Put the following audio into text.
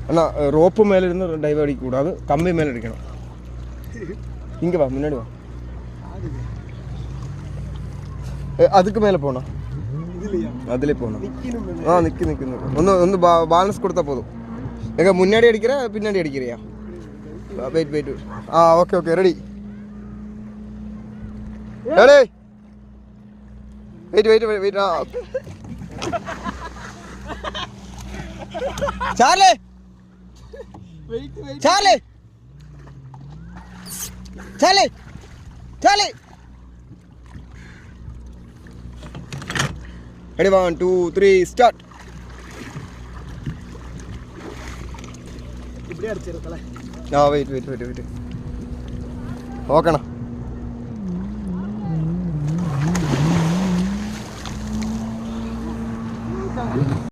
அண்ணா rope மேலே இருந்து dive அடிக்கக்கூடாது, கம்பி மேலே அடிக்கணும். இங்கே வா, முன்னாடி வா. அதுக்கு மேலே போனா அதிலே போகணும். நிற்கு ഒന്ന് ബാലൻസ് കൊടുത്താൽ പോതും. എങ്ങനെ മുന്നാടി അടിക്കിற പിന്നാടി അടിക്കിறியா? Wait. Okay ready. Wait. Charlie ready 1 2 3 start. இப்படி அடிச்சிரதல. வெயிட். ஓகேண்ணா.